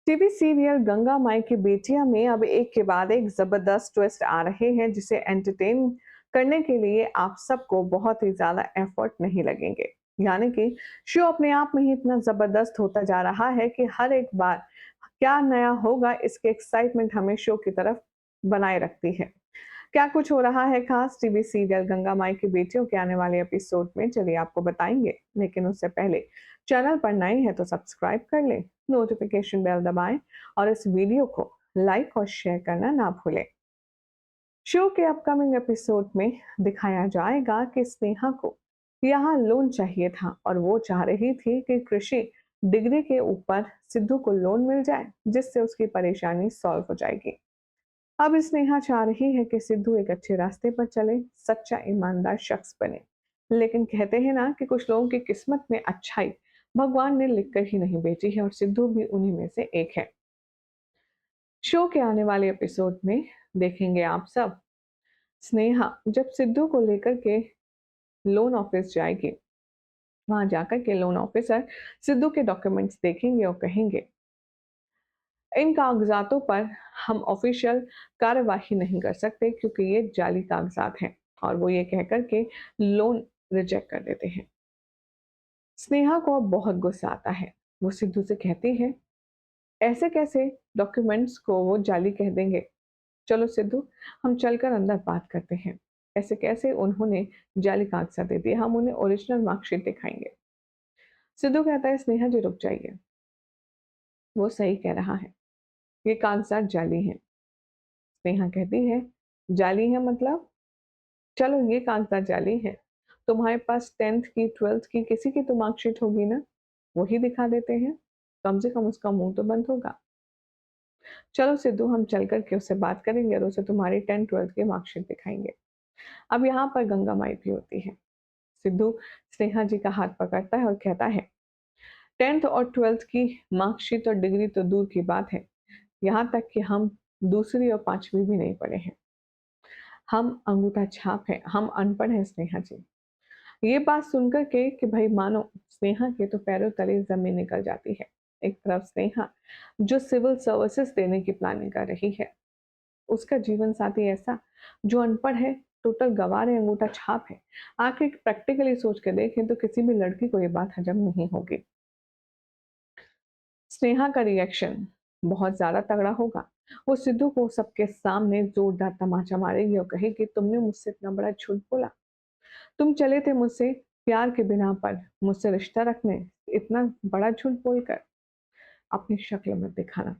TV serial Ganga माई की बेटियां में अब एक के बाद एक जबरदस्त ट्विस्ट आ रहे हैं जिसे एंटरटेन करने के लिए आप सबको बहुत ही ज्यादा एफर्ट नहीं लगेंगे। यानी कि शो अपने आप में ही इतना जबरदस्त होता जा रहा है कि हर एक बार क्या नया होगा इसके एक्साइटमेंट हमें शो की तरफ बनाए रखती है। क्या कुछ हो रहा है खास टीवी सीरियल गंगा माई की बेटियों के आने वाले एपिसोड में, चलिए आपको बताएंगे। लेकिन उससे पहले चैनल पर नए हैं तो सब्सक्राइब कर लें, नोटिफिकेशन बेल दबाएं और इस वीडियो को लाइक और शेयर करना ना भूलें। शो के अपकमिंग एपिसोड में दिखाया जाएगा कि स्नेहा को यहाँ लोन चाहिए था और वो चाह रही थी कि कृषि डिग्री के ऊपर सिद्धू को लोन मिल जाए जिससे उसकी परेशानी सॉल्व हो जाएगी। अब स्नेहा चाह रही है कि सिद्धू एक अच्छे रास्ते पर चले, सच्चा ईमानदार शख्स बने। लेकिन कहते हैं ना कि कुछ लोगों की किस्मत में अच्छाई भगवान ने लिखकर ही नहीं भेजी है, और सिद्धू भी उन्हीं में से एक है। शो के आने वाले एपिसोड में देखेंगे आप सब, स्नेहा जब सिद्धू को लेकर के लोन ऑफिस जाएगी, वहां जाकर के लोन ऑफिसर सिद्धू के डॉक्यूमेंट्स देखेंगे और कहेंगे इन कागजातों पर हम ऑफिशियल कार्यवाही नहीं कर सकते क्योंकि ये जाली कागजात हैं, और वो ये कहकर के लोन रिजेक्ट कर देते हैं। स्नेहा को अब बहुत गुस्सा आता है। वो सिद्धू से कहती है ऐसे कैसे डॉक्यूमेंट्स को वो जाली कह देंगे। चलो सिद्धू, हम चलकर अंदर बात करते हैं। ऐसे कैसे उन्होंने जाली कागजात दे दिए, हम उन्हें ओरिजिनल मार्कशीट दिखाएंगे। सिद्धू कहता है स्नेहा जी रुक जाइए, वो सही कह रहा है, ये कागजात जाली हैं। स्नेहा कहती है जाली है मतलब, चलो ये कागजात जाली है। तुम्हारे पास 10th की 12th की किसी की तो मार्कशीट होगी ना, वही दिखा देते हैं, कम से कम उसका मुंह तो बंद होगा। चलो सिद्धू, हम चल कर के उससे बात करेंगे और उसे तुम्हारी 10th 12th की मार्कशीट दिखाएंगे। अब यहाँ पर गंगा माई भी होती है। सिद्धू स्नेहा जी का हाथ पकड़ता है और कहता है 10th और 12th की मार्कशीट और डिग्री तो दूर की बात है, यहाँ तक कि हम दूसरी और पांचवी भी नहीं पढ़े हैं। हम अंगूठा छाप है, हम अनपढ़ हैं स्नेहा जी। ये बात सुनकर के कि भाई मानो स्नेहा के तो पैरों तले जमीन निकल जाती है। एक तरफ स्नेहा जो सिविल सर्विसेज देने की प्लानिंग कर रही है, उसका जीवन साथी ऐसा जो अनपढ़ है, टोटल गंवार है, अंगूठा छाप है। आखिर प्रैक्टिकली सोच के देखें तो किसी भी लड़की को ये बात हजम नहीं होगी। स्नेहा का रिएक्शन बहुत ज्यादा तगड़ा होगा। वो सिद्धू को सबके सामने जोरदार तमाचा मारेगी और कहेगी तुमने मुझसे इतना बड़ा झूठ बोला, तुम चले थे मुझसे प्यार के बिना पर मुझसे रिश्ता रखने, इतना बड़ा झूठ बोलकर अपनी शक्ल मत दिखाना।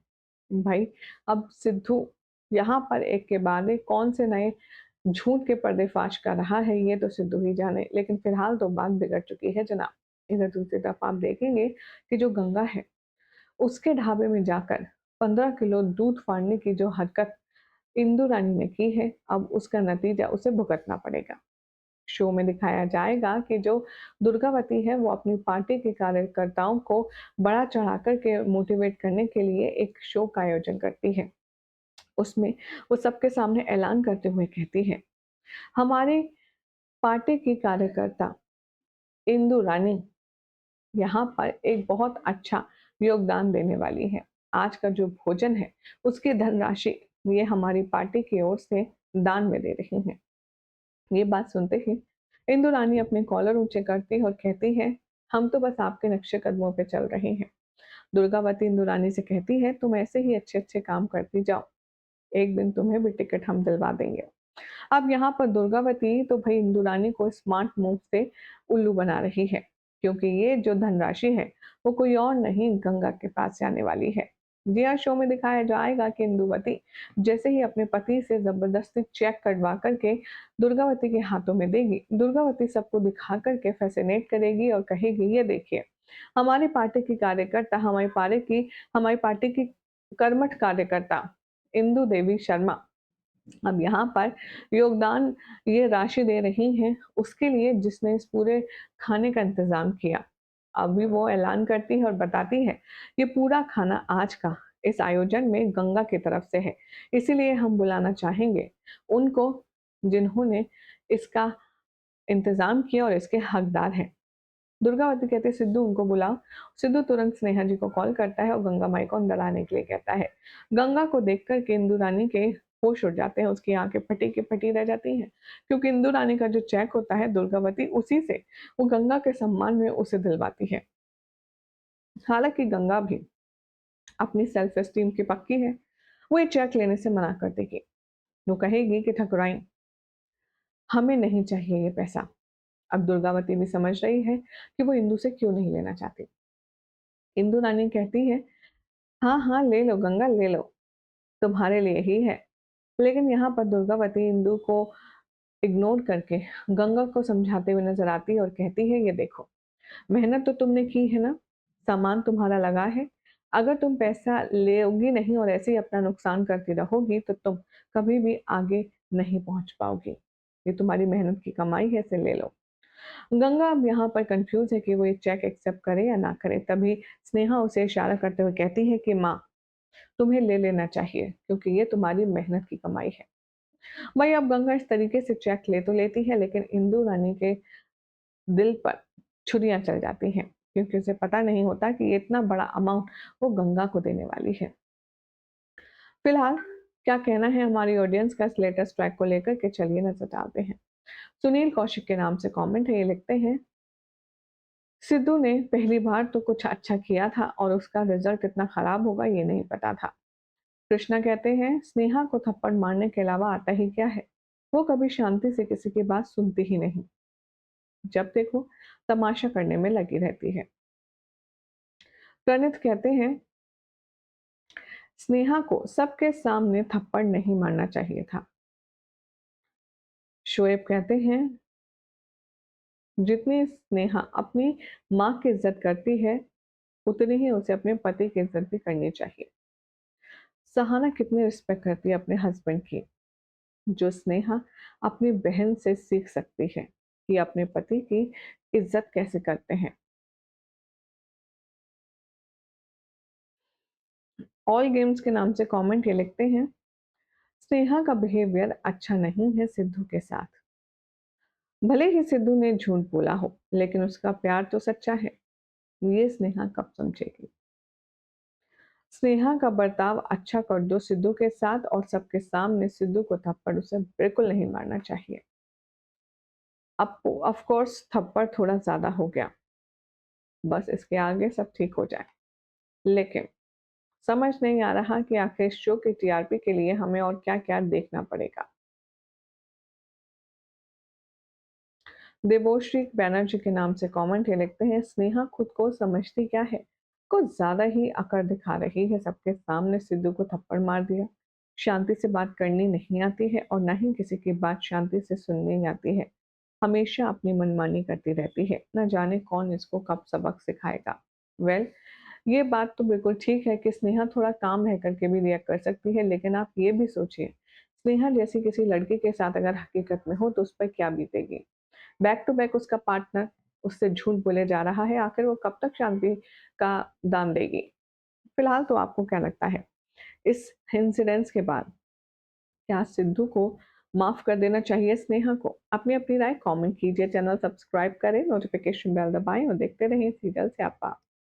भाई अब सिद्धू यहाँ पर एक के बाद एक कौन से नए झूठ के पर्देफाश कर रहा है, ये तो सिद्धू ही जाने। लेकिन फिलहाल तो बात बिगड़ चुकी है जनाब। इधर दूसरी तरफ आप देखेंगे कि जो गंगा है, उसके ढाबे में जाकर 15 किलो दूध फाड़ने की जो हरकत इंदु रानी ने की है, अब उसका नतीजा उसे भुगतना पड़ेगा। शो में दिखाया जाएगा कि जो दुर्गावती है वो अपनी पार्टी के कार्यकर्ताओं को बढ़ा चढ़ाकर के मोटिवेट करने के लिए एक शो का आयोजन करती है। उसमें वो सबके सामने ऐलान करते हुए कहती है हमारी पार्टी की कार्यकर्ता इंदु रानी यहाँ पर एक बहुत अच्छा योगदान देने वाली है। आज का जो भोजन है उसकी धनराशि ये हमारी पार्टी की ओर से दान में दे रही है। ये बात सुनते ही इंदु रानी अपने कॉलर ऊंचे करती है और कहती है हम तो बस आपके नक्शे कदमों पे चल रहे हैं। दुर्गावती इंदु रानी से कहती है तुम ऐसे ही अच्छे अच्छे काम करती जाओ, एक दिन तुम्हें भी टिकट हम दिलवा देंगे। अब यहाँ पर दुर्गावती तो भाई इंदु रानी को स्मार्ट मूव से उल्लू बना रही है, क्योंकि ये जो धनराशि है वो कोई और नहीं गंगा के पास जाने वाली है। जी हाँ, शो में दिखाया जाएगा कि इंदुवती जैसे ही अपने पति से जबरदस्ती चेक कटवा करके दुर्गावती के हाथों में देगी, दुर्गावती सबको दिखा करके फैसिनेट करेगी और कहेगी ये देखिए हमारी पार्टी की कार्यकर्ता, हमारी पार्टी की कर्मठ कार्यकर्ता इंदु देवी शर्मा अब यहाँ पर योगदान ये राशि दे रही हैं उसके लिए जिसने इस पूरे खाने का इंतजाम किया। अभी वो ऐलान करती है और बताती है ये पूरा खाना आज का इस आयोजन में गंगा की तरफ से है, इसीलिए हम बुलाना चाहेंगे उनको जिन्होंने इसका इंतजाम किया और इसके हकदार हैं। दुर्गावती कहती है सिद्धू उनको बुलाओ। सिद्धू तुरंत स्नेहा जी को कॉल करता है और गंगा माई को अंदर आने के लिए कहता है। गंगा को देखकर के इंदु रानी के होश उड़ जाते हैं, उसकी आंखें फटी की फटी रह जाती हैं, क्योंकि इंदु रानी का जो चेक होता है दुर्गावती उसी से वो गंगा के सम्मान में उसे दिलवाती है। हालांकि गंगा भी अपनी सेल्फ एस्टीम की पक्की है, वो ये चेक लेने से मना कर देगी। वो कहेगी कि ठकुराइन, हमें नहीं चाहिए ये पैसा। अब दुर्गावती भी समझ रही है कि वो इंदु से क्यों नहीं लेना चाहती। इंदु रानी कहती है, हाँ हाँ ले लो गंगा ले लो, तुम्हारे लिए ही है। लेकिन यहाँ पर दुर्गावती इंदु को इग्नोर करके गंगा को समझाते हुए नजर आती है और कहती है, ये देखो, मेहनत तो तुमने की है ना, सामान तुम्हारा लगा है, अगर तुम पैसा लोगी नहीं और ऐसे ही अपना नुकसान करती रहोगी तो तुम कभी भी आगे नहीं पहुंच पाओगी। ये तुम्हारी मेहनत की कमाई है, इसे ले लो। गंगा अब यहाँ पर कंफ्यूज है कि वो ये चेक एक्सेप्ट करे या ना करे। तभी स्नेहा उसे इशारा करते हुए कहती है कि माँ, तुम्हें ले लेना चाहिए क्योंकि ये तुम्हारी मेहनत की कमाई है। वही अब गंगा इस तरीके से चेक ले तो लेती है, लेकिन इंदु रानी के दिल पर छुरियां चल जाती हैं, क्योंकि उसे पता नहीं होता कि ये इतना बड़ा अमाउंट वो गंगा को देने वाली है। फिलहाल क्या कहना है हमारी ऑडियंस का इस लेटेस्ट ट्रैक को लेकर के, चलिए नजर डालते हैं। सुनील कौशिक के नाम से कमेंट है, ये लिखते हैं, सिद्धू ने पहली बार तो कुछ अच्छा किया था और उसका रिजल्ट इतना खराब होगा ये नहीं पता था। कृष्णा कहते हैं, स्नेहा को थप्पड़ मारने के अलावा आता ही क्या है, वो कभी शांति से किसी की बात सुनती ही नहीं, जब देखो तमाशा करने में लगी रहती है। प्रणित कहते हैं, स्नेहा को सबके सामने थप्पड़ नहीं मारना चाहिए था। शोएब कहते हैं, जितनी स्नेहा अपनी माँ की इज्जत करती है उतनी ही उसे अपने पति की इज्जत भी करनी चाहिए। सहाना कितनी रिस्पेक्ट करती है अपने हस्बैंड की, जो स्नेहा अपनी बहन से सीख सकती है कि अपने पति की इज्जत कैसे करते हैं। ऑल गेम्स के नाम से कमेंट ये लिखते हैं, स्नेहा का बिहेवियर अच्छा नहीं है सिद्धू के साथ। भले ही सिद्धू ने झूठ बोला हो, लेकिन उसका प्यार तो सच्चा है, ये स्नेहा कब समझेगी। स्नेहा का बर्ताव अच्छा कर दो सिद्धू के साथ और सबके सामने सिद्धू को थप्पड़ उसे बिल्कुल नहीं मारना चाहिए। अब ऑफ कोर्स थप्पड़ थोड़ा ज्यादा हो गया, बस इसके आगे सब ठीक हो जाए। लेकिन समझ नहीं आ रहा कि आखिर इस शो की टीआरपी के लिए हमें और क्या-क्या देखना पड़ेगा। देवोश्री बैनर्जी के नाम से कमेंट ये लिखते हैं, स्नेहा खुद को समझती क्या है, कुछ ज्यादा ही अकड़ दिखा रही है, सबके सामने सिद्धू को थप्पड़ मार दिया। शांति से बात करनी नहीं आती है और ना ही किसी की बात शांति से सुननी आती है, हमेशा अपनी मनमानी करती रहती है, न जाने कौन इसको कब सबक सिखाएगा। वेल, ये बात तो बिल्कुल ठीक है कि स्नेहा थोड़ा काम रह करके भी रिएक्ट कर सकती है, लेकिन आप ये भी सोचिए, स्नेहा जैसी किसी लड़की के साथ अगर हकीकत में हो तो उस पर क्या बीतेगी। बैक टू बैक उसका पार्टनर उससे झूठ बोले जा रहा है, आखिर वो कब तक शांति का दान देगी। फिलहाल तो आपको क्या लगता है, इस इंसिडेंस के बाद क्या सिद्धू को माफ कर देना चाहिए स्नेहा को? अपनी अपनी राय कमेंट कीजिए, चैनल सब्सक्राइब करें, नोटिफिकेशन बेल दबाएं और देखते रहें सीरियल स्यापा।